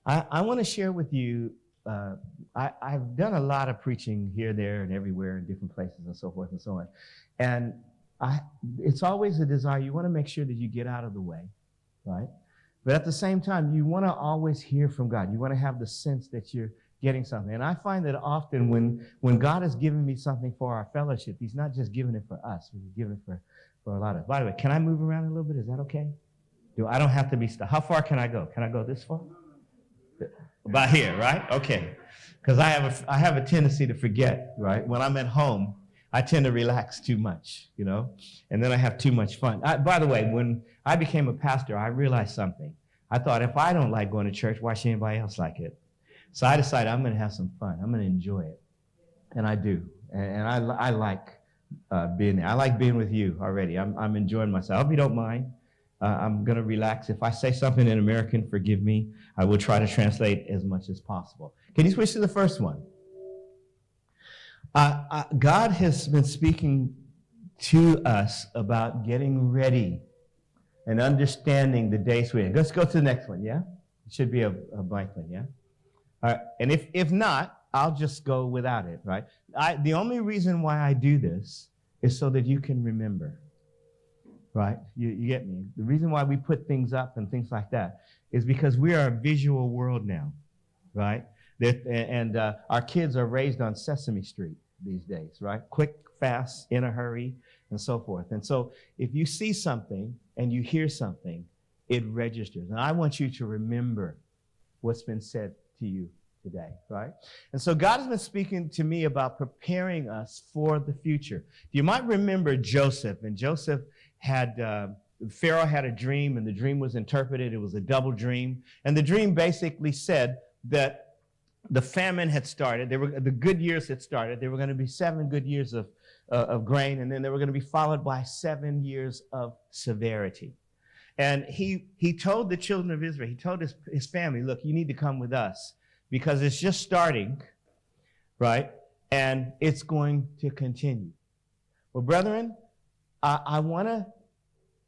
I want to share with you, I've done a lot of preaching here, there, and everywhere in different places and so forth and so on. And it's always a desire. You want to make sure that you get out of the way, right? But at the same time, you want to always hear from God. You want to have the sense that you're getting something. And I find that often when God has given me something for our fellowship, he's not just giving it for us, but he's giving it for a lot of. By the way, can I move around a little bit? Is that okay? I don't have to be stuck. How far can I go? Can I go this far? About here, right? Okay. Because I have a tendency to forget, right? When I'm at home, I tend to relax too much, and then I have too much fun. By the way, when I became a pastor, I realized something. I thought, if I don't like going to church, why should anybody else like it? So I decided I'm going to have some fun. I'm going to enjoy it. And I do. And I like being there. I like being with you already. I'm enjoying myself. I hope you don't mind. I'm going to relax. If I say something in American, forgive me. I will try to translate as much as possible. Can you switch to the first one? God has been speaking to us about getting ready and understanding the days we're in. Let's go to the next one, yeah? It should be a blank one, yeah? All right. And if not, I'll just go without it, right? The only reason why I do this is so that you can remember, right? You get me? The reason why we put things up and things like that is because we are a visual world now, right? And our kids are raised on Sesame Street these days, right? Quick, fast, in a hurry, and so forth. And so if you see something and you hear something, it registers. And I want you to remember what's been said to you today, right? And so God has been speaking to me about preparing us for the future. You might remember Joseph, and Joseph had, Pharaoh had a dream, and the dream was interpreted. It was a double dream. And the dream basically said that the famine had started. The good years had started. There were going to be 7 good years of grain, and then they were going to be followed by 7 years of severity. And he told the children of Israel, he told his family, look, you need to come with us because it's just starting, right? And it's going to continue. Well, brethren, I want to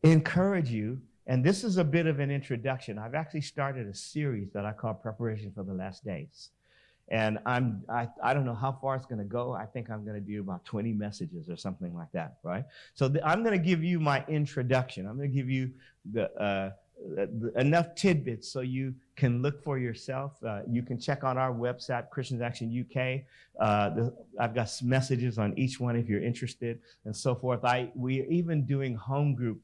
encourage you, and this is a bit of an introduction. I've actually started a series that I call Preparation for the Last Days. And I don't know how far it's going to go. I think I'm going to do about 20 messages or something like that, right? So I'm going to give you my introduction. I'm going to give you enough tidbits so you can look for yourself. You can check on our website, Christians Action UK. I've got some messages on each one if you're interested and so forth. We're even doing home group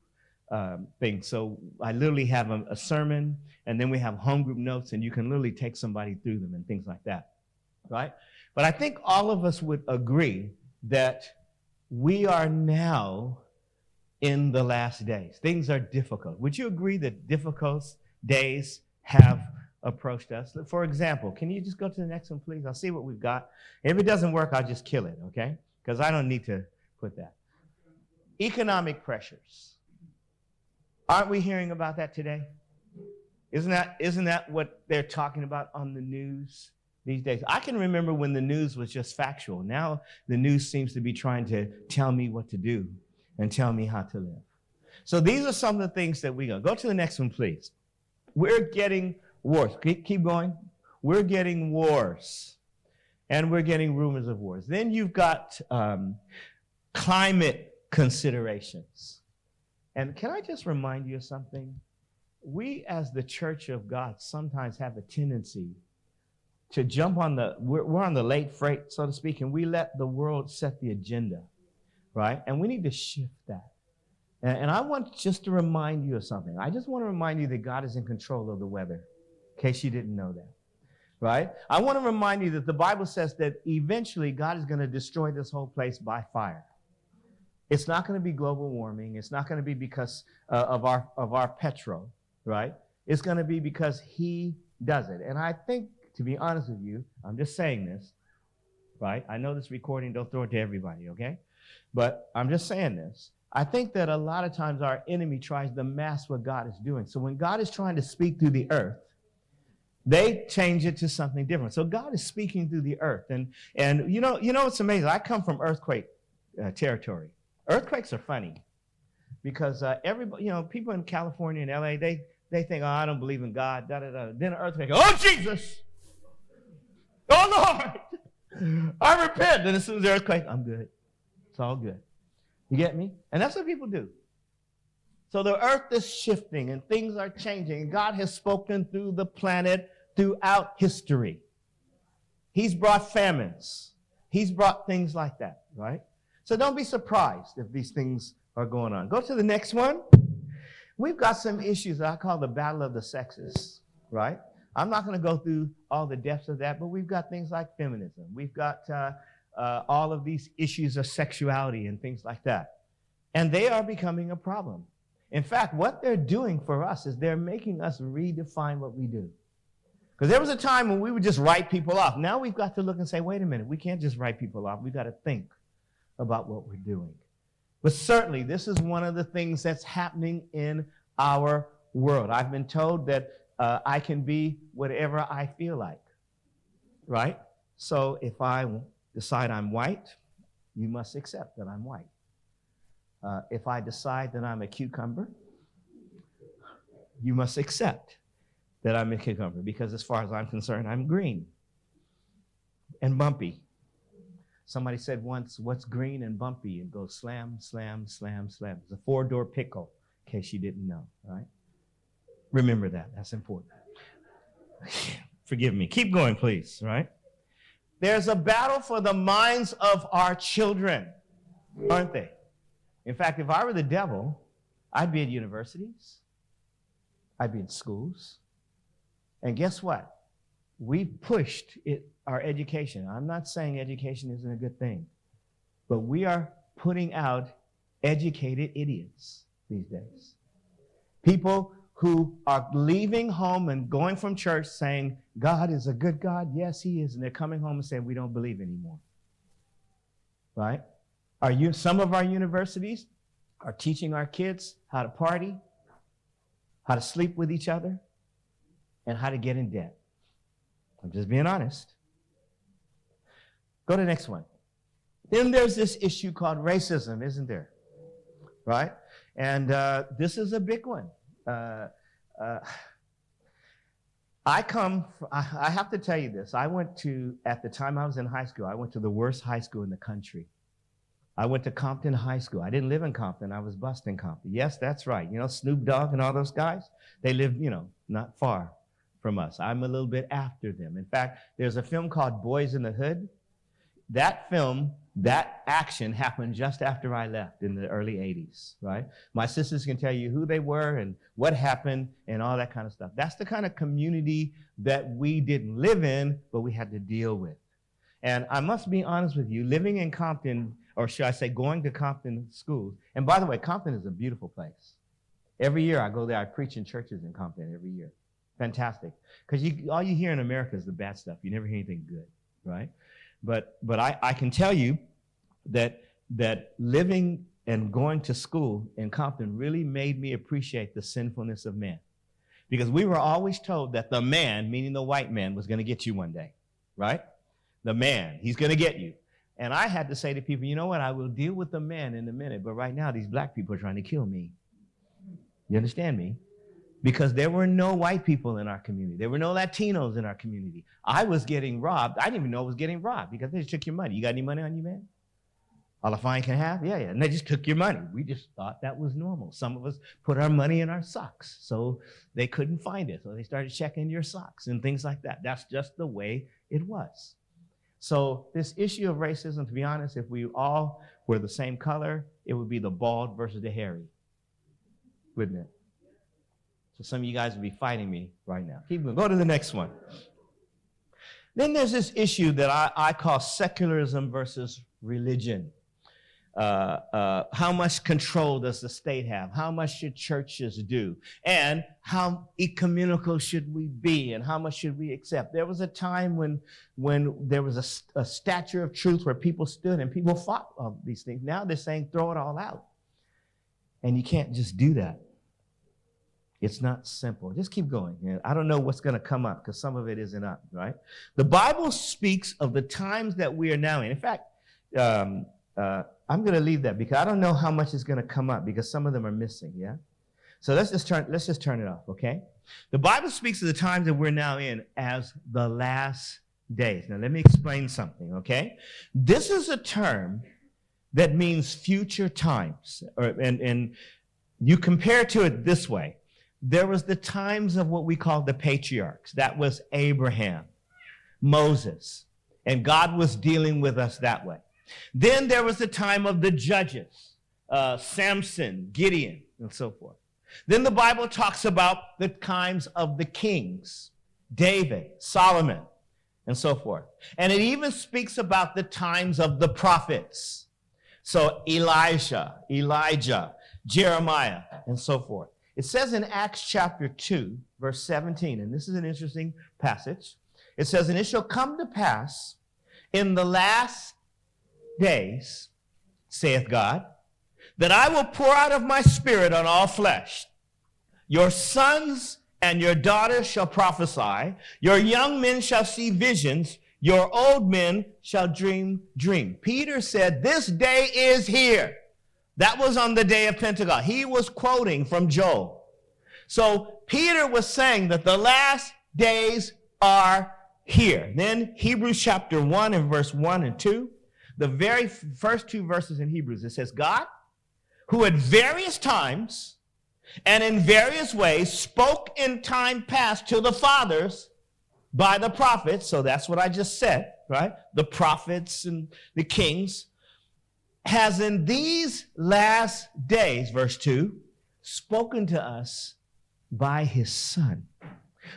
things. So I literally have a sermon, and then we have home group notes, and you can literally take somebody through them and things like that, right? But I think all of us would agree that we are now in the last days. Things are difficult. Would you agree that difficult days have approached us? For example, can you just go to the next one, please? I'll see what we've got. If it doesn't work, I'll just kill it, okay? Because I don't need to put that. Economic pressures. Aren't we hearing about that today? Isn't that what they're talking about on the news these days? I can remember when the news was just factual. Now the news seems to be trying to tell me what to do and tell me how to live. So these are some of the things that we go to the next one, please. We're getting wars. Keep going. We're getting wars, and we're getting rumors of wars. Then you've got climate considerations. And can I just remind you of something? We, as the Church of God, sometimes have a tendency to jump on we're on the late freight, so to speak, and we let the world set the agenda, right? And we need to shift that. And I want just to remind you of something. I just want to remind you that God is in control of the weather, in case you didn't know that, right? I want to remind you that the Bible says that eventually God is going to destroy this whole place by fire. It's not going to be global warming. It's not going to be because of our petrol, right? It's going to be because he does it. And I think, to be honest with you, I'm just saying this, right? I know this recording, don't throw it to everybody, okay? But I'm just saying this. I think that a lot of times our enemy tries to mask what God is doing. So when God is trying to speak through the earth, they change it to something different. So God is speaking through the earth. And you know what's amazing? I come from earthquake territory. Earthquakes are funny because everybody, people in California and LA, they think, oh, I don't believe in God, da-da-da. Then an earthquake, oh, Jesus. Oh, Lord. I repent. And as soon as the earthquake, I'm good. It's all good. You get me? And that's what people do. So the earth is shifting and things are changing. God has spoken through the planet throughout history. He's brought famines. He's brought things like that, right? So don't be surprised if these things are going on. Go to the next one. We've got some issues that I call the battle of the sexes, right? I'm not going to go through all the depths of that, but we've got things like feminism. We've got all of these issues of sexuality and things like that. And they are becoming a problem. In fact, what they're doing for us is they're making us redefine what we do. Because there was a time when we would just write people off. Now we've got to look and say, wait a minute, we can't just write people off. We've got to think about what we're doing. But certainly, this is one of the things that's happening in our world. I've been told that I can be whatever I feel like, right? So if I decide I'm white, you must accept that I'm white. If I decide that I'm a cucumber, you must accept that I'm a cucumber, because as far as I'm concerned, I'm green and bumpy. Somebody said once, what's green and bumpy? And goes slam, slam, slam, slam. It's a 4-door pickle, in case you didn't know, right? Remember that. That's important. Forgive me. Keep going, please, right? There's a battle for the minds of our children, aren't they? In fact, if I were the devil, I'd be at universities. I'd be in schools. And guess what? We pushed our education. I'm not saying education isn't a good thing, but we are putting out educated idiots these days. People who are leaving home and going from church saying, God is a good God. Yes, he is. And they're coming home and saying, we don't believe anymore. Right? Some of our universities are teaching our kids how to party, how to sleep with each other, and how to get in debt. I'm just being honest. Go to the next one. Then there's this issue called racism, isn't there? Right? And this is a big one. I have to tell you this. At the time I was in high school, I went to the worst high school in the country. I went to Compton High School. I didn't live in Compton. I was bused in Compton. Yes, that's right. You know, Snoop Dogg and all those guys, they lived, not far from us. I'm a little bit after them. In fact, there's a film called Boys in the Hood. That film, that action happened just after I left in the early 80s, right? My sisters can tell you who they were and what happened and all that kind of stuff. That's the kind of community that we didn't live in, but we had to deal with. And I must be honest with you, living in Compton, or should I say going to Compton schools, and by the way, Compton is a beautiful place. Every year I go there, I preach in churches in Compton every year. Fantastic. Because all you hear in America is the bad stuff. You never hear anything good, right? But I can tell you that living and going to school in Compton really made me appreciate the sinfulness of man. Because we were always told that the man, meaning the white man, was going to get you one day, right? The man, he's going to get you. And I had to say to people, you know what, I will deal with the man in a minute, but right now these black people are trying to kill me. You understand me? Because there were no white people in our community. There were no Latinos in our community. I was getting robbed. I didn't even know I was getting robbed because they just took your money. You got any money on you, man? All a fine can have? Yeah. And they just took your money. We just thought that was normal. Some of us put our money in our socks, so they couldn't find it. So they started checking your socks and things like that. That's just the way it was. So this issue of racism, to be honest, if we all were the same color, it would be the bald versus the hairy, wouldn't it? So some of you guys would be fighting me right now. Keep going. Go to the next one. Then there's this issue that I call secularism versus religion. How much control does the state have? How much should churches do? And how ecumenical should we be? And how much should we accept? There was a time when there was a stature of truth where people stood and people fought all these things. Now they're saying throw it all out. And you can't just do that. It's not simple. Just keep going. I don't know what's going to come up because some of it isn't up, right? The Bible speaks of the times that we are now in. In fact, I'm going to leave that because I don't know how much is going to come up because some of them are missing, yeah? So let's just turn it off, okay? The Bible speaks of the times that we're now in as the last days. Now, let me explain something, okay? This is a term that means future times. And you compare to it this way. There was the times of what we call the patriarchs. That was Abraham, Moses, and God was dealing with us that way. Then there was the time of the judges, Samson, Gideon, and so forth. Then the Bible talks about the times of the kings, David, Solomon, and so forth. And it even speaks about the times of the prophets. So Elijah, Jeremiah, and so forth. It says in Acts chapter 2, verse 17, and this is an interesting passage. It says, "And it shall come to pass in the last days, saith God, that I will pour out of my spirit on all flesh. Your sons and your daughters shall prophesy. Your young men shall see visions. Your old men shall dream dreams." Peter said, this day is here. That was on the day of Pentecost. He was quoting from Joel. So Peter was saying that the last days are here. Then Hebrews chapter 1 and verse 1 and 2, the very first two verses in Hebrews, it says, "God, who at various times and in various ways spoke in time past to the fathers by the prophets," so that's what I just said, right? The prophets and the kings, "has in these last days," verse 2, "spoken to us by his Son,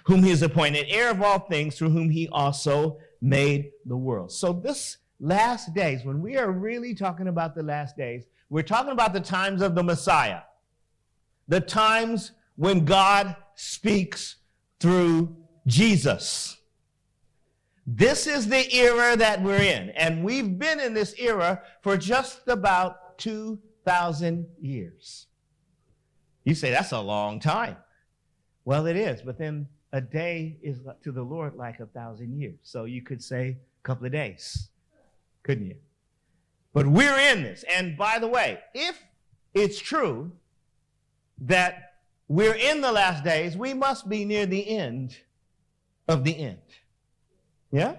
whom he has appointed heir of all things, through whom he also made the world." So this last days, when we are really talking about the last days, we're talking about the times of the Messiah, the times when God speaks through Jesus. This is the era that we're in, and we've been in this era for just about 2,000 years. You say, that's a long time. Well, it is, but then a day is to the Lord like 1,000 years. So you could say a couple of days, couldn't you? But we're in this. And by the way, if it's true that we're in the last days, we must be near the end of the end. Yeah?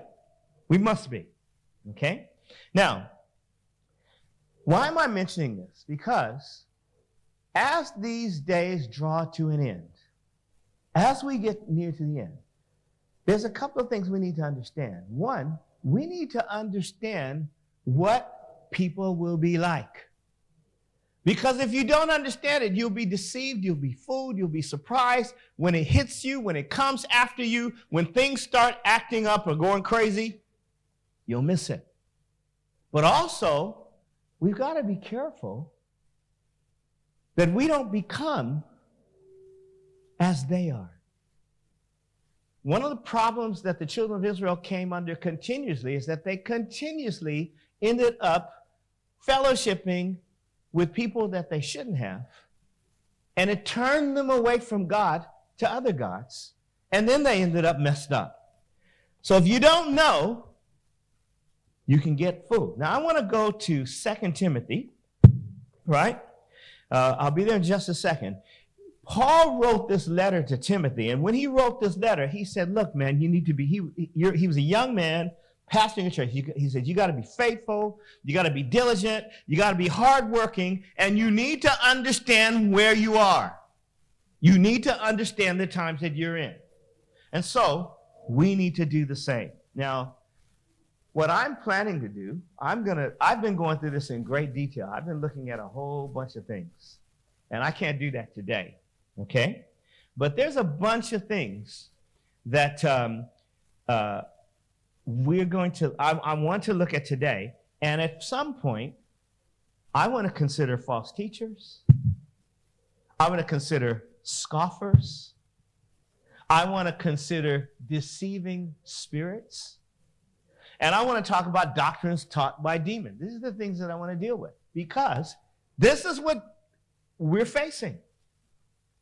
We must be. Okay? Now, why am I mentioning this? Because as these days draw to an end, as we get near to the end, there's a couple of things we need to understand. One, we need to understand what people will be like. Because if you don't understand it, you'll be deceived, you'll be fooled, you'll be surprised when it hits you, when it comes after you, when things start acting up or going crazy, you'll miss it. But also, we've got to be careful that we don't become as they are. One of the problems that the children of Israel came under continuously is that they continuously ended up fellowshipping with people that they shouldn't have, and it turned them away from God to other gods, and then they ended up messed up. So if you don't know, you can get fooled. Now I want to go to 2 Timothy, right? I'll be there in just a second. Paul wrote this letter to Timothy, and when he wrote this letter, he said, look, man, you need to be, he was a young man pastoring a church. He said, you got to be faithful, you got to be diligent, you got to be hardworking, and you need to understand where you are. You need to understand the times that you're in. And so we need to do the same. Now, what I'm planning to do, I've been going through this in great detail. I've been looking at a whole bunch of things, and I can't do that today. Okay? But there's a bunch of things that we're going to, I want to look at today. And at some point, I want to consider false teachers. I want to consider scoffers. I want to consider deceiving spirits. And I want to talk about doctrines taught by demons. These are the things that I want to deal with, because this is what we're facing.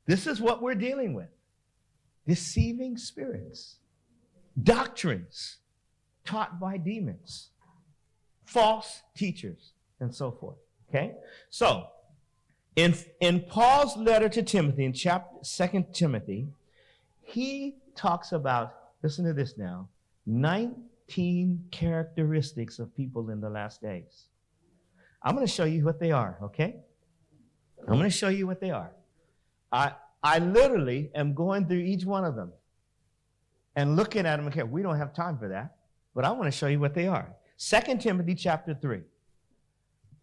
This is what we're dealing with. Deceiving spirits, doctrines taught by demons, false teachers, and so forth. Okay? So, In Paul's letter to Timothy, in chapter 2 Timothy, he talks about, listen to this now, 19 characteristics of people in the last days. I'm going to show you what they are, okay? I'm going to show you what they are. I literally am going through each one of them and looking at them. Okay, we don't have time for that, but I want to show you what they are. 2 Timothy chapter 3,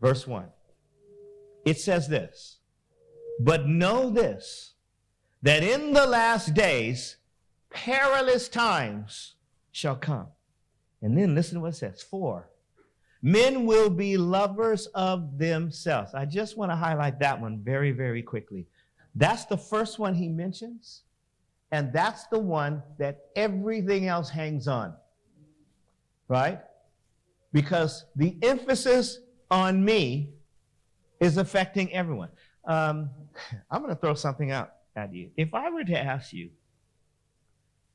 verse 1. It says this, but know this, that in the last days, perilous times shall come. And then listen to what it says. 4, men will be lovers of themselves. I just want to highlight that one very, very quickly. That's the first one he mentions, and that's the one that everything else hangs on, right? Because the emphasis on me is affecting everyone. I'm going to throw something out at you. If I were to ask you,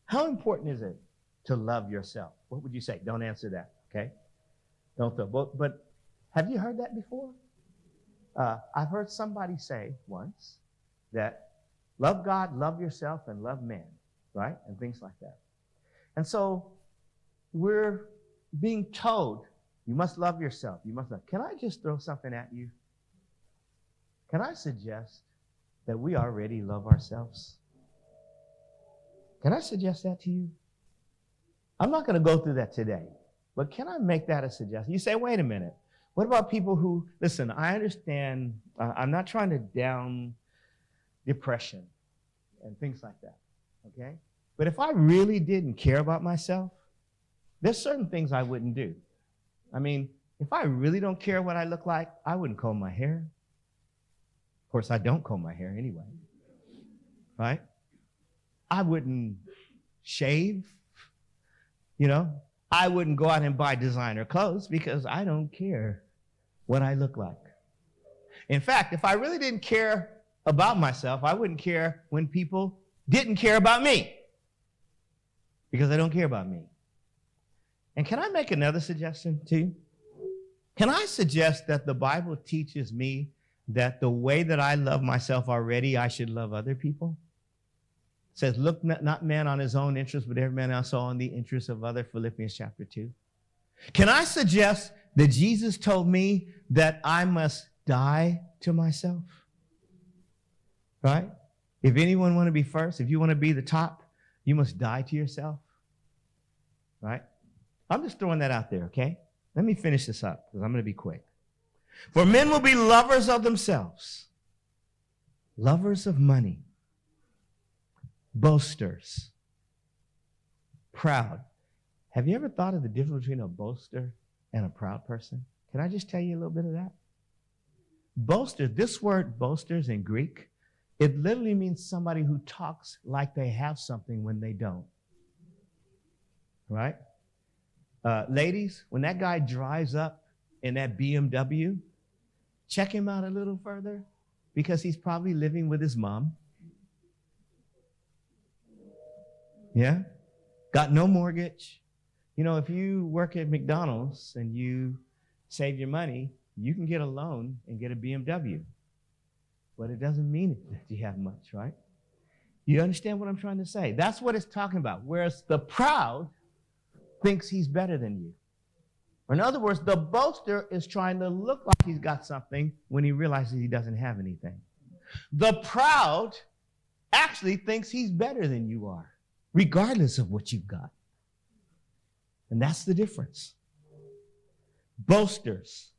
how important is it to love yourself? What would you say? Don't answer that, okay? Don't throw. But have you heard that before? I've heard somebody say once that love God, love yourself, and love man, right? And things like that. And so we're being told, you must love yourself. You must love. Can I just throw something at you? Can I suggest that we already love ourselves? Can I suggest that to you? I'm not going to go through that today, but can I make that a suggestion? You say, wait a minute. What about people who, listen, I understand, I'm not trying to down depression and things like that, okay? But if I really didn't care about myself, there's certain things I wouldn't do. I mean, if I really don't care what I look like, I wouldn't comb my hair. Of course, I don't comb my hair anyway, right? I wouldn't shave, you know? I wouldn't go out and buy designer clothes because I don't care what I look like. In fact, if I really didn't care about myself, I wouldn't care when people didn't care about me because I don't care about me. And can I make another suggestion to you? Can I suggest that the Bible teaches me that the way that I love myself already, I should love other people? It says, look not man on his own interest, but every man also on the interest of other, Philippians chapter 2. Can I suggest that Jesus told me that I must die to myself? Right? If anyone want to be first, if you want to be the top, you must die to yourself. Right? I'm just throwing that out there, okay? Let me finish this up because I'm going to be quick. For men will be lovers of themselves, lovers of money, boasters, proud. Have you ever thought of the difference between a boaster and a proud person? Can I just tell you a little bit of that? Boaster, this word boasters in Greek, it literally means somebody who talks like they have something when they don't. Right? Ladies, when that guy drives up in that BMW, check him out a little further because he's probably living with his mom. Yeah? Got no mortgage. You know, if you work at McDonald's and you save your money, you can get a loan and get a BMW. But it doesn't mean that you have much, right? You understand what I'm trying to say? That's what it's talking about. Whereas the proud thinks he's better than you. Or in other words, the boaster is trying to look like he's got something when he realizes he doesn't have anything. The proud actually thinks he's better than you are, regardless of what you've got. And that's the difference. Boasters,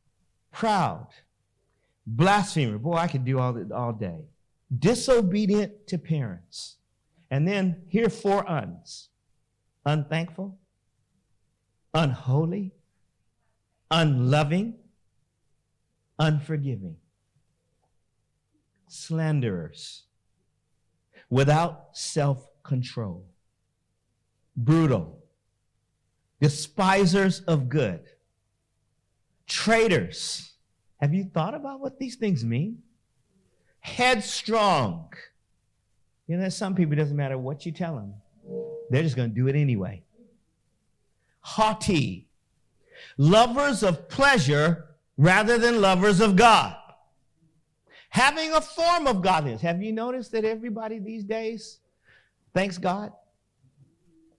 proud, blasphemer. Boy, I could do all day. Disobedient to parents. And then here are 4 uns. Unthankful, unholy, unloving, unforgiving. Slanderers, without self-control, brutal, despisers of good, traitors. Have you thought about what these things mean? Headstrong. You know, there's some people, it doesn't matter what you tell them. They're just going to do it anyway. Haughty. Lovers of pleasure rather than lovers of God. Having a form of godliness. Have you noticed that everybody these days thanks God?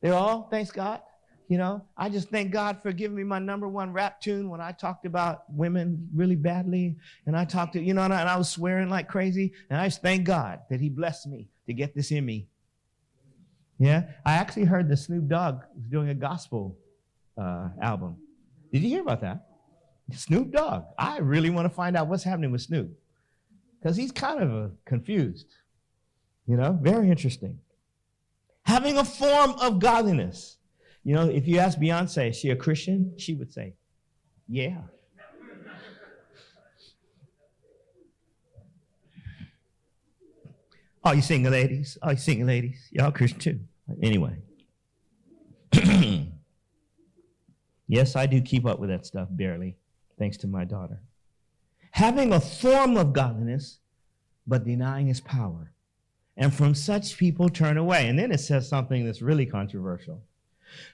They're all thanks God. You know, I just thank God for giving me my number one rap tune when I talked about women really badly. And I talked to, and I was swearing like crazy. And I just thank God that he blessed me to get this in me. Yeah. I actually heard that Snoop Dogg was doing a gospel album. Did you hear about that? Snoop Dogg. I really want to find out what's happening with Snoop. Because he's kind of confused. Very interesting. Having a form of godliness. If you ask Beyonce, is she a Christian? She would say, yeah. All you single ladies, y'all Christian too. Anyway. Yes, I do keep up with that stuff barely, thanks to my daughter. Having a form of godliness, but denying its power. And from such people turn away. And then it says something that's really controversial.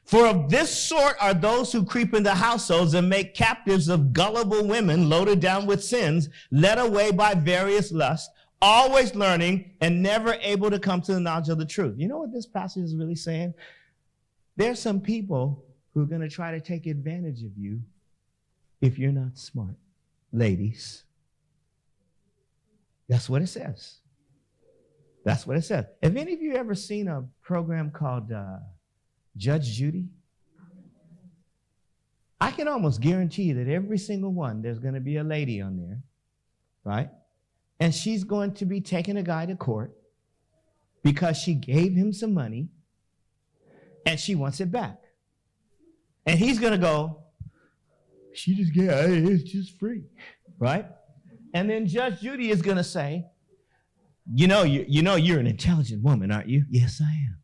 For of this sort are those who creep into households and make captives of gullible women loaded down with sins, led away by various lusts, always learning and never able to come to the knowledge of the truth. You know what this passage is really saying? There's some people who are going to try to take advantage of you if you're not smart. Ladies. That's what it says. That's what it says. Have any of you ever seen a program called Judge Judy? I can almost guarantee that every single one, there's going to be a lady on there, right? And she's going to be taking a guy to court because she gave him some money and she wants it back. And he's going to go, it's just free, right? And then Judge Judy is going to say, you're an intelligent woman, aren't you? Yes, I am.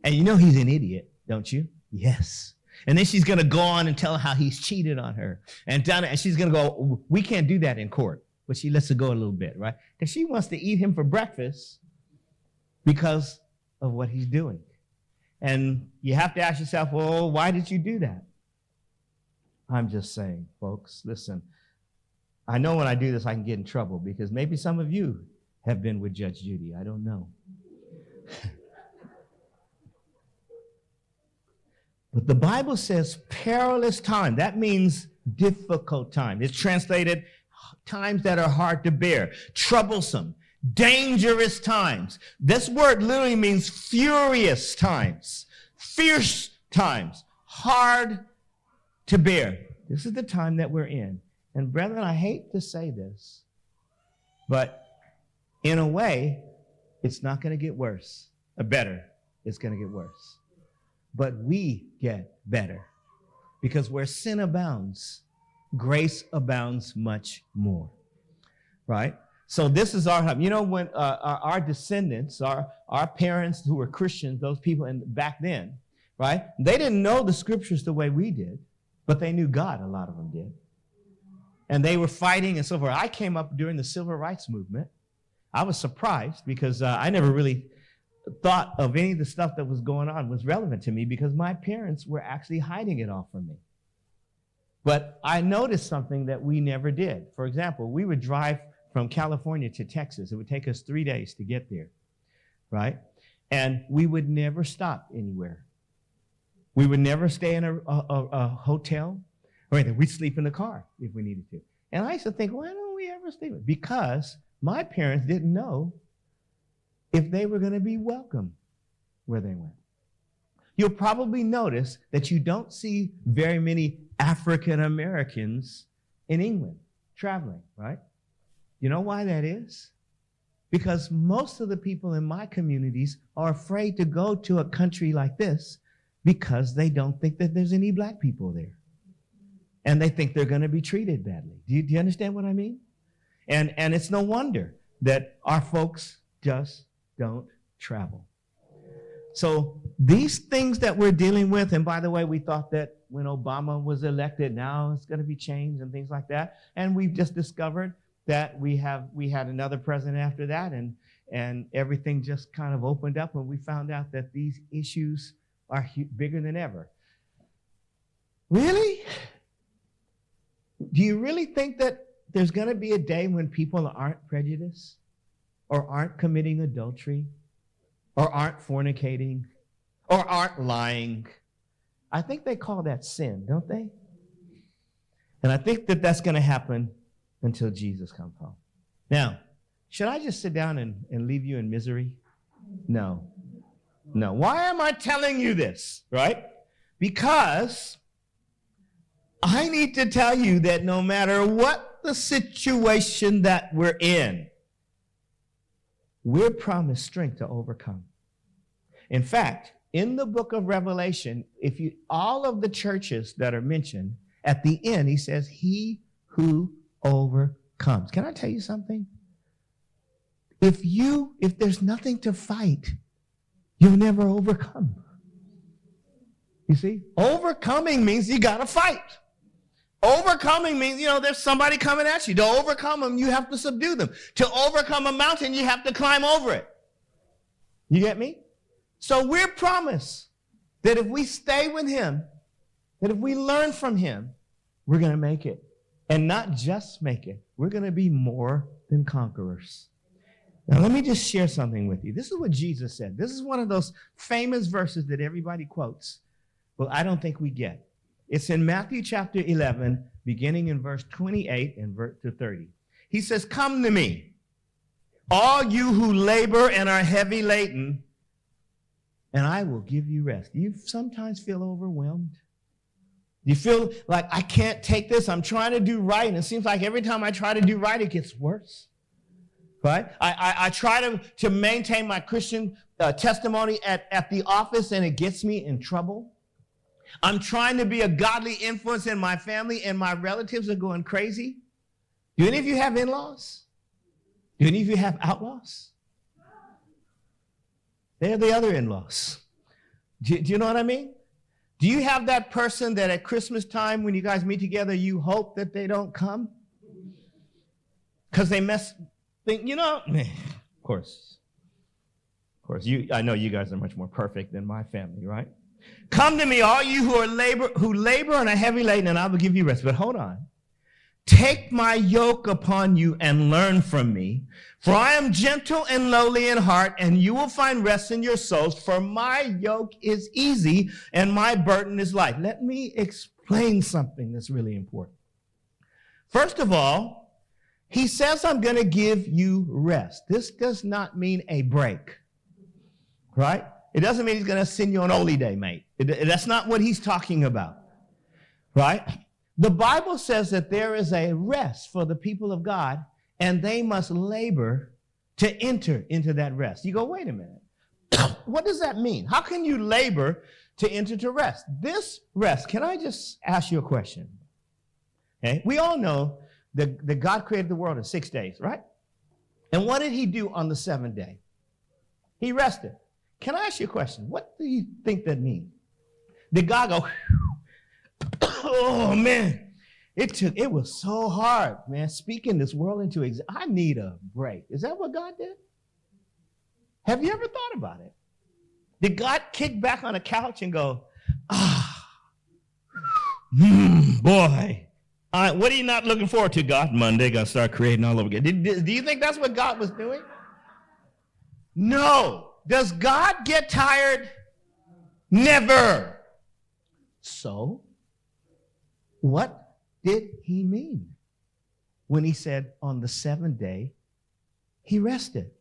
And he's an idiot, don't you? Yes. And then she's going to go on and tell how he's cheated on her. And she's going to go, we can't do that in court. But she lets it go a little bit, right? Because she wants to eat him for breakfast because of what he's doing. And you have to ask yourself, well, why did you do that? I'm just saying, folks, listen. I know when I do this, I can get in trouble because maybe some of you have been with Judge Judy. I don't know. But the Bible says perilous time. That means difficult time. It's translated times that are hard to bear, troublesome, dangerous times. This word literally means furious times, fierce times, hard to bear. This is the time that we're in. And brethren, I hate to say this, but in a way, it's not going to get worse or better. It's going to get worse. But we get better because where sin abounds, grace abounds much more, right? So this is our time. When our descendants, our parents who were Christians, those people back then, right? They didn't know the scriptures the way we did, but they knew God, a lot of them did. And they were fighting and so forth. I came up during the civil rights movement. I was surprised because I never really thought of any of the stuff that was going on was relevant to me because my parents were actually hiding it all from me. But I noticed something that we never did. For example, we would drive from California to Texas. It would take us 3 days to get there, right? And we would never stop anywhere. We would never stay in a hotel or anything. We'd sleep in the car if we needed to. And I used to think, why don't we ever sleep? Because my parents didn't know if they were going to be welcome where they went. You'll probably notice that you don't see very many African Americans in England traveling, right? You know why that is? Because most of the people in my communities are afraid to go to a country like this because they don't think that there's any black people there. And they think they're going to be treated badly. Do you understand what I mean? And it's no wonder that our folks just don't travel. So these things that we're dealing with, and by the way, we thought that when Obama was elected, now it's going to be changed and things like that. And we've just discovered that we had another president after that, and everything just kind of opened up, and we found out that these issues are bigger than ever. Really? Do you really think that there's going to be a day when people aren't prejudiced or aren't committing adultery or aren't fornicating or aren't lying. I think they call that sin, don't they? And I think that that's going to happen until Jesus comes home. Now, should I just sit down and leave you in misery? No. Why am I telling you this, right? Because I need to tell you that no matter what the situation that we're in, we're promised strength to overcome. In fact, in the book of Revelation, all of the churches that are mentioned, at the end, he says, he who overcomes. Can I tell you something? If there's nothing to fight, you'll never overcome. You see? Overcoming means you got to fight. Overcoming means, there's somebody coming at you. To overcome them, you have to subdue them. To overcome a mountain, you have to climb over it. You get me? So we're promised that if we stay with him, that if we learn from him, we're going to make it. And not just make it. We're going to be more than conquerors. Now, let me just share something with you. This is what Jesus said. This is one of those famous verses that everybody quotes. Well, I don't think we get. It's in Matthew chapter 11, beginning in verse 28 and verse to 30. He says, come to me, all you who labor and are heavy laden, and I will give you rest. Do you sometimes feel overwhelmed? You feel like, I can't take this. I'm trying to do right, and it seems like every time I try to do right, it gets worse. Right? I try to maintain my Christian testimony at the office, and it gets me in trouble. I'm trying to be a godly influence in my family, and my relatives are going crazy. Do any of you have in-laws? Do any of you have outlaws? They're the other in-laws. Do you know what I mean? Do you have that person that at Christmas time, when you guys meet together, you hope that they don't come? Because they of course, I know you guys are much more perfect than my family, right? Come to me, all you who labor and are heavy laden, and I will give you rest. But hold on. Take my yoke upon you and learn from me, for I am gentle and lowly in heart, and you will find rest in your souls, for my yoke is easy and my burden is light. Let me explain something that's really important. First of all, he says, I'm going to give you rest. This does not mean a break, right? It doesn't mean he's going to send you on holy day, mate. That's not what he's talking about, right? The Bible says that there is a rest for the people of God, and they must labor to enter into that rest. You go, wait a minute. What does that mean? How can you labor to enter to rest? This rest, can I just ask you a question? Okay? We all know that God created the world in 6 days, right? And what did he do on the seventh day? He rested. Can I ask you a question? What do you think that means? Did God go, oh, man, it was so hard, man, speaking this world into existence. I need a break. Is that what God did? Have you ever thought about it? Did God kick back on a couch and go, boy, what are you not looking forward to, God? Monday, got to start creating all over again. Do you think that's what God was doing? No. Does God get tired? Never. So, what did he mean when he said on the seventh day he rested?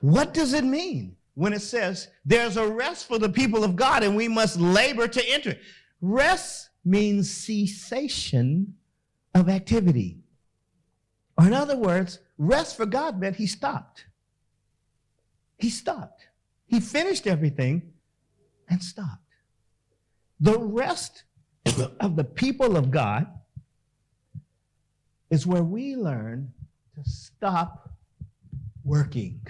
What does it mean when it says there's a rest for the people of God and we must labor to enter it? Rest means cessation of activity. Or in other words, rest for God meant he stopped. He stopped. He finished everything and stopped. The rest of the people of God is where we learn to stop working.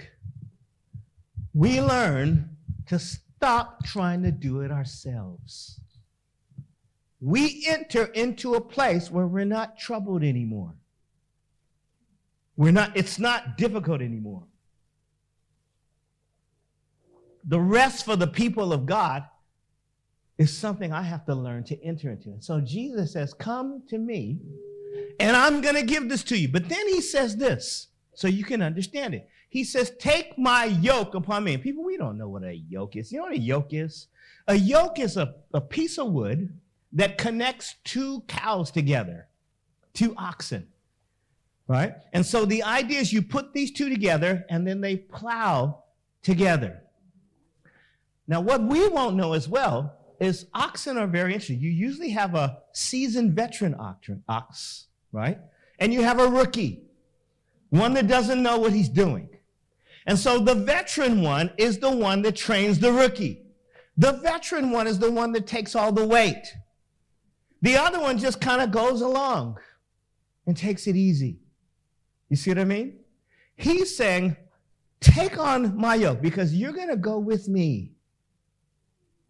We learn to stop trying to do it ourselves. We enter into a place where we're not troubled anymore. It's not difficult anymore. The rest for the people of God is something I have to learn to enter into. And so Jesus says, come to me and I'm going to give this to you. But then he says this, so you can understand it. He says, take my yoke upon me. And people, we don't know what a yoke is. You know what a yoke is? A yoke is a piece of wood that connects two cows together, two oxen, right? And so the idea is you put these two together, and then they plow together. Now, what we won't know as well is oxen are very interesting. You usually have a seasoned veteran ox, right? And you have a rookie, one that doesn't know what he's doing. And so the veteran one is the one that trains the rookie. The veteran one is the one that takes all the weight. The other one just kind of goes along and takes it easy. You see what I mean? He's saying, take on my yoke because you're going to go with me.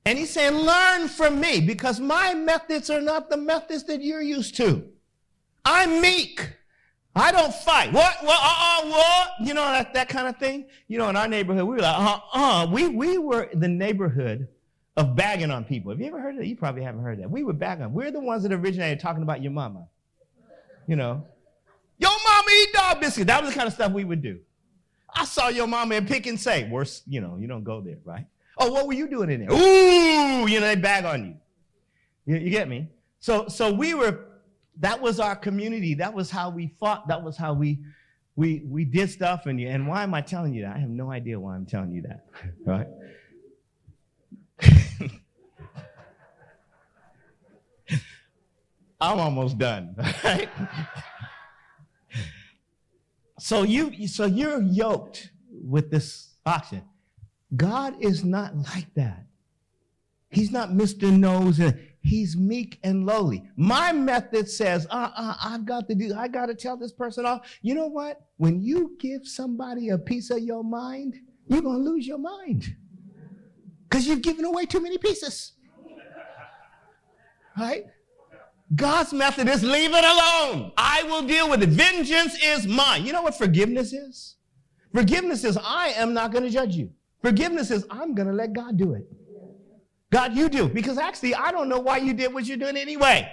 And he's saying, learn from me because my methods are not the methods that you're used to. I'm meek. I don't fight. What? What? You know, that kind of thing. You know, in our neighborhood, we were like, We were the neighborhood of bagging on people. Have you ever heard of that? You probably haven't heard that. We would bag on. We're the ones that originated talking about your mama. You know, your mama eat dog biscuits. That was the kind of stuff we would do. I saw your mama in Pick and Say. Worse, you know, you don't go there, right? Oh, what were you doing in there? Ooh, you know, they bag on you. You get me? So we were, that was our community. That was how we fought. That was how we did stuff. And why am I telling you that? I have no idea why I'm telling you that, right? I'm almost done, right? So you're yoked with this oxen. God is not like that. He's not Mr. Nose. He's meek and lowly. My method says, I got to tell this person off. You know what? When you give somebody a piece of your mind, you're going to lose your mind because you've given away too many pieces. Right? God's method is leave it alone. I will deal with it. Vengeance is mine. You know what forgiveness is? Forgiveness is I am not going to judge you. Forgiveness is I'm going to let God do it. God, you do. Because actually, I don't know why you did what you're doing anyway.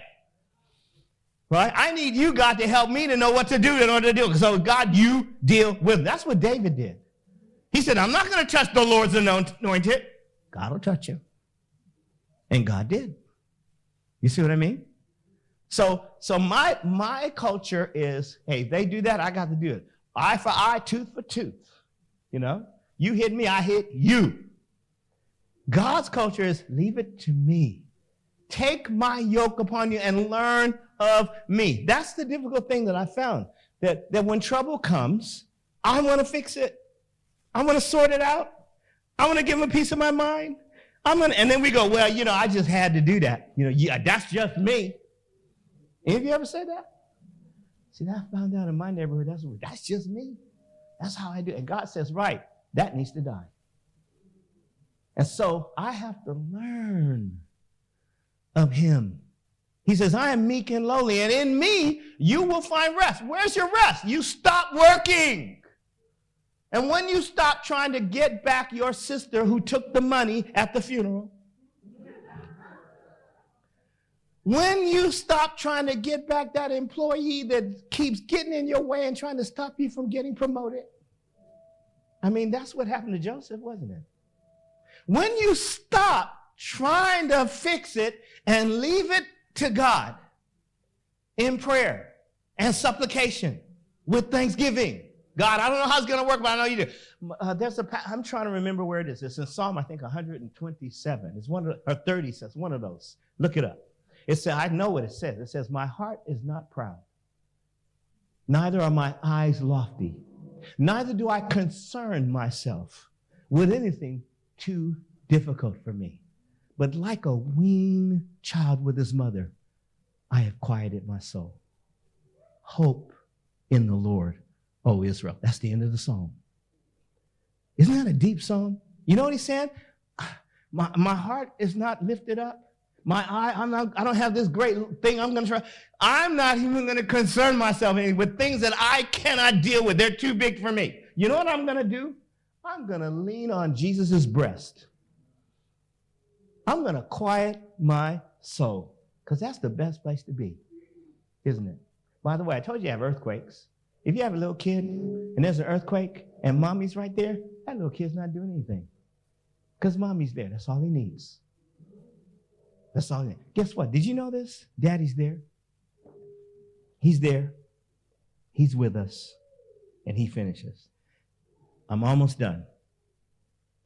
Right? I need you, God, to help me to know what to do in order to do it. So, God, you deal with it. That's what David did. He said, I'm not going to touch the Lord's anointed. God will touch him. And God did. You see what I mean? So my culture is, hey, they do that, I got to do it. Eye for eye, tooth for tooth. You know? You hit me, I hit you. God's culture is leave it to me. Take my yoke upon you and learn of me. That's the difficult thing that I found. That when trouble comes, I want to fix it. I want to sort it out. I want to give him a piece of my mind. And then we go, well, you know, I just had to do that. You know, yeah, that's just me. Any of you ever said that? See, I found out in my neighborhood, that's just me. That's how I do it. And God says, right, that needs to die. And so I have to learn of him. He says, I am meek and lowly, and in me you will find rest. Where's your rest? You stop working. And when you stop trying to get back your sister who took the money at the funeral, when you stop trying to get back that employee that keeps getting in your way and trying to stop you from getting promoted. I mean, that's what happened to Joseph, wasn't it? When you stop trying to fix it and leave it to God in prayer and supplication with thanksgiving. God, I don't know how it's going to work, but I know you do. I'm trying to remember where it is. It's in Psalm, I think, 127. It's one of, or 30 says, one of those. Look it up. It says, I know what it says. It says, my heart is not proud. Neither are my eyes lofty. Neither do I concern myself with anything too difficult for me. But like a weaned child with his mother, I have quieted my soul. Hope in the Lord, O Israel. That's the end of the psalm. Isn't that a deep psalm? You know what he's saying? My heart is not lifted up. My eye, I don't have this great thing I'm going to try. I'm not even going to concern myself with things that I cannot deal with. They're too big for me. You know what I'm going to do? I'm going to lean on Jesus' breast. I'm going to quiet my soul because that's the best place to be, isn't it? By the way, I told you have earthquakes. If you have a little kid and there's an earthquake and mommy's right there, that little kid's not doing anything. Because mommy's there. That's all he needs. That's all he needs. Guess what? Did you know this? Daddy's there. He's there. He's with us. And he finishes. I'm almost done.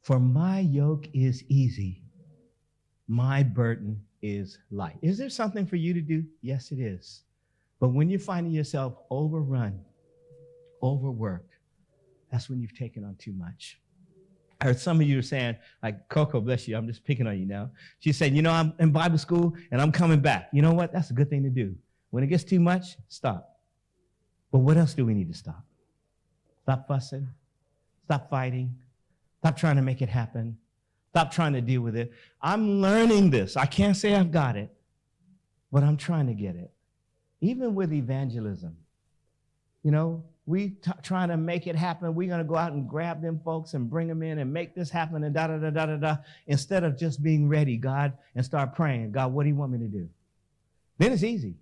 For my yoke is easy. My burden is light. Is there something for you to do? Yes, it is. But when you're finding yourself overrun, overworked, that's when you've taken on too much. I heard some of you are saying, like, Coco, bless you, I'm just picking on you now. She's saying, I'm in Bible school and I'm coming back. You know what? That's a good thing to do. When it gets too much, stop. But what else do we need to stop? Stop fussing. Stop fighting. Stop trying to make it happen. Stop trying to deal with it. I'm learning this. I can't say I've got it, but I'm trying to get it. Even with evangelism, we trying to make it happen. We're going to go out and grab them folks and bring them in and make this happen and da-da-da-da-da-da. Instead of just being ready, God, and start praying, God, what do you want me to do? Then it's easy.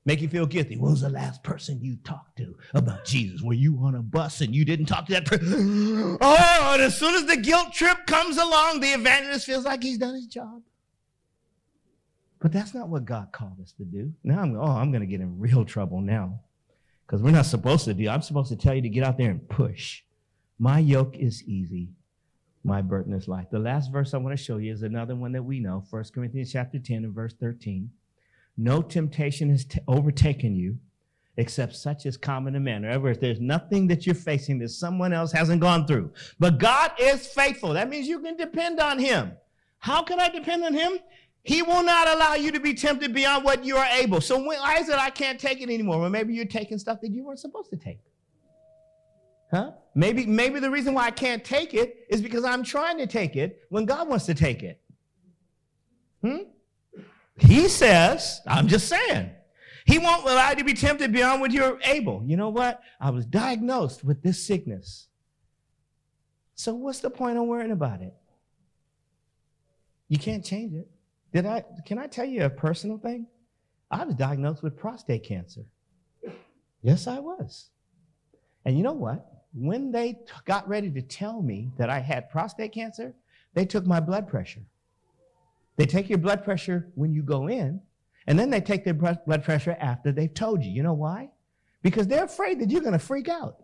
Make you feel guilty. When was the last person you talked to about Jesus? Were you on a bus and you didn't talk to that person? Oh, and as soon as the guilt trip comes along, the evangelist feels like he's done his job. But that's not what God called us to do. Now I'm going to get in real trouble now because we're not supposed to do. I'm supposed to tell you to get out there and push. My yoke is easy. My burden is light. The last verse I want to show you is another one that we know, 1 Corinthians chapter 10 and verse 13. No temptation has overtaken you except such as common to man. In other words, there's nothing that you're facing that someone else hasn't gone through. But God is faithful. That means you can depend on him. How can I depend on him? He will not allow you to be tempted beyond what you are able. So why is it I can't take it anymore? Well, maybe you're taking stuff that you weren't supposed to take. Huh? Maybe the reason why I can't take it is because I'm trying to take it when God wants to take it. He says, I'm just saying, he won't allow you to be tempted beyond what you're able. You know what? I was diagnosed with this sickness. So what's the point of worrying about it? You can't change it. Can I tell you a personal thing? I was diagnosed with prostate cancer. Yes, I was. And you know what? When they got ready to tell me that I had prostate cancer, they took my blood pressure. They take your blood pressure when you go in, and then they take their blood pressure after they've told you. You know why? Because they're afraid that you're going to freak out.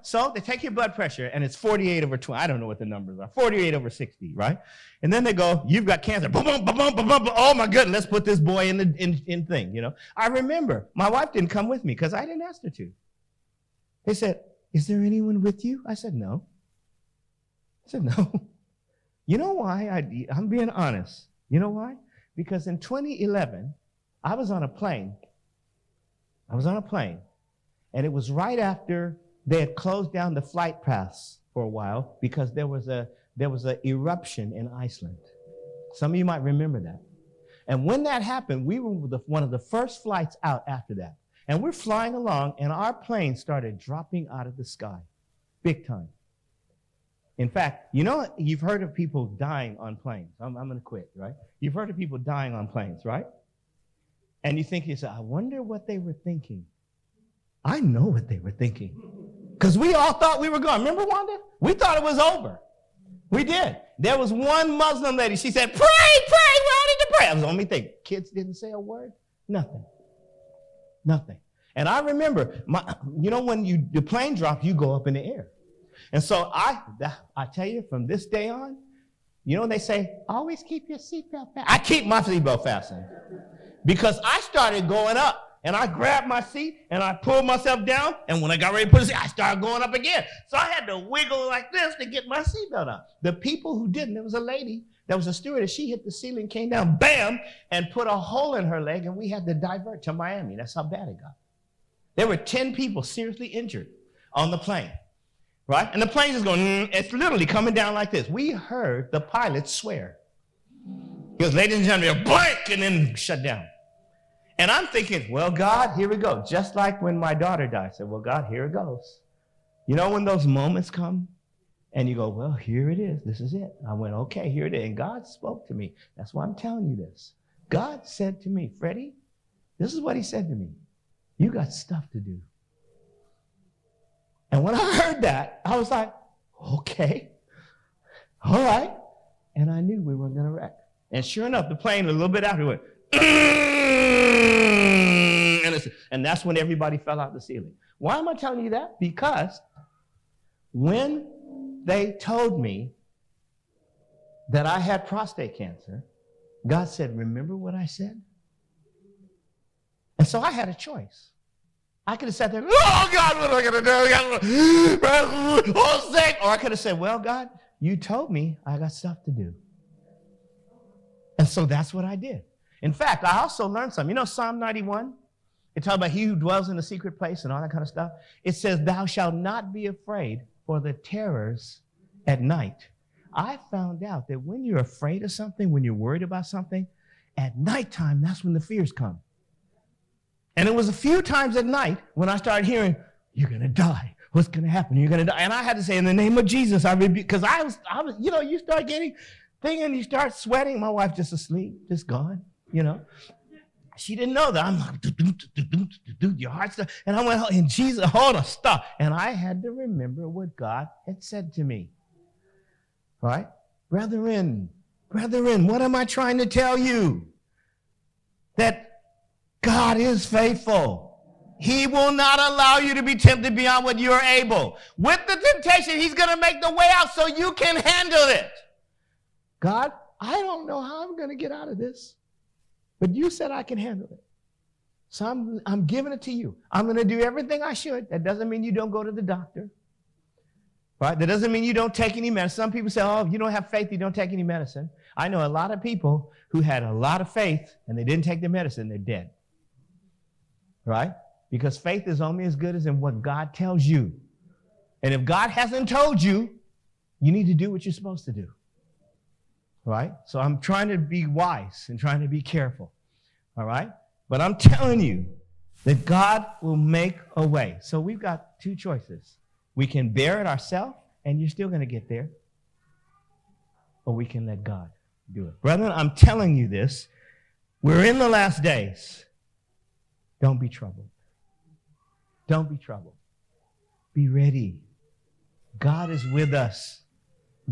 So they take your blood pressure, and it's 48 over 20. I don't know what the numbers are. 48 over 60, right? And then they go, you've got cancer. Boom, boom, boom, boom, boom, boom. Oh, my goodness, let's put this boy in thing, I remember my wife didn't come with me because I didn't ask her to. They said, is there anyone with you? I said, no. No. You know why? I'm being honest. You know why? Because in 2011, I was on a plane. And it was right after they had closed down the flight paths for a while because there was a eruption in Iceland. Some of you might remember that. And when that happened, we were one of the first flights out after that. And we're flying along, and our plane started dropping out of the sky. Big time. In fact, you've heard of people dying on planes. I'm going to quit, right? You've heard of people dying on planes, right? And you think, I wonder what they were thinking. I know what they were thinking. Because we all thought we were gone. Remember, Wanda? We thought it was over. We did. There was one Muslim lady. She said, pray, we're ready to pray. That was the only thing. Kids didn't say a word. Nothing. And I remember, when the plane drops, you go up in the air. And so I tell you, from this day on, they say, always keep your seatbelt fastened. I keep my seatbelt fastened because I started going up. And I grabbed my seat and I pulled myself down. And when I got ready to put the seat, I started going up again. So I had to wiggle like this to get my seatbelt up. The people who didn't, there was a lady that was a stewardess. She hit the ceiling, came down, bam, and put a hole in her leg. And we had to divert to Miami. That's how bad it got. There were 10 people seriously injured on the plane, right? And the plane is going, it's literally coming down like this. We heard the pilot swear. He goes, ladies and gentlemen, blank, and then shut down. And I'm thinking, well, God, here we go. Just like when my daughter died. I said, well, God, here it goes. When those moments come and you go, well, here it is. This is it. I went, okay, here it is. And God spoke to me. That's why I'm telling you this. God said to me, Freddie, This is what he said to me. You got stuff to do. And when I heard that, I was like, okay, all right. And I knew we weren't going to wreck. And sure enough, the plane a little bit after went, and that's when everybody fell out the ceiling. Why am I telling you that? Because when they told me that I had prostate cancer, God said, remember what I said? And so I had a choice. I could have sat there, oh God, what am I going to do? Oh, sick. Or I could have said, well, God, you told me I got stuff to do. And so that's what I did. In fact, I also learned something. You know Psalm 91? It talks about he who dwells in the secret place and all that kind of stuff. It says, thou shalt not be afraid for the terrors at night. I found out that when you're afraid of something, when you're worried about something, at nighttime, that's when the fears come. And it was a few times at night when I started hearing, you're going to die. What's going to happen? You're going to die. And I had to say, in the name of Jesus, I rebuke, because I was, you know, you start getting thinking, you start sweating. My wife just asleep, just gone, you know. She didn't know that. I'm like, your heart's, and I went, and Jesus, hold on, stop. And I had to remember what God had said to me. Right? Brethren, what am I trying to tell you? That God is faithful. He will not allow you to be tempted beyond what you are able. With the temptation, he's going to make the way out so you can handle it. God, I don't know how I'm going to get out of this, but you said I can handle it. So I'm giving it to you. I'm going to do everything I should. That doesn't mean you don't go to the doctor. Right? That doesn't mean you don't take any medicine. Some people say, oh, if you don't have faith, you don't take any medicine. I know a lot of people who had a lot of faith and they didn't take their medicine, they're dead. Right? Because faith is only as good as in what God tells you. And if God hasn't told you, you need to do what you're supposed to do. Right? So I'm trying to be wise and trying to be careful. All right? But I'm telling you that God will make a way. So we've got two choices. We can bear it ourselves, and you're still going to get there. Or we can let God do it. Brethren, I'm telling you this. We're in the last days. Don't be troubled. Don't be troubled. Be ready. God is with us.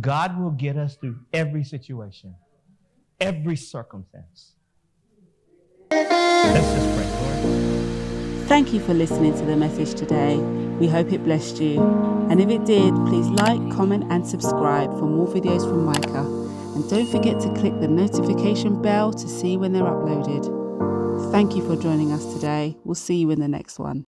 God will get us through every situation, every circumstance. Let's just pray, Lord. Thank you for listening to the message today. We hope it blessed you. And if it did, please like, comment, and subscribe for more videos from Micah. And don't forget to click the notification bell to see when they're uploaded. Thank you for joining us today. We'll see you in the next one.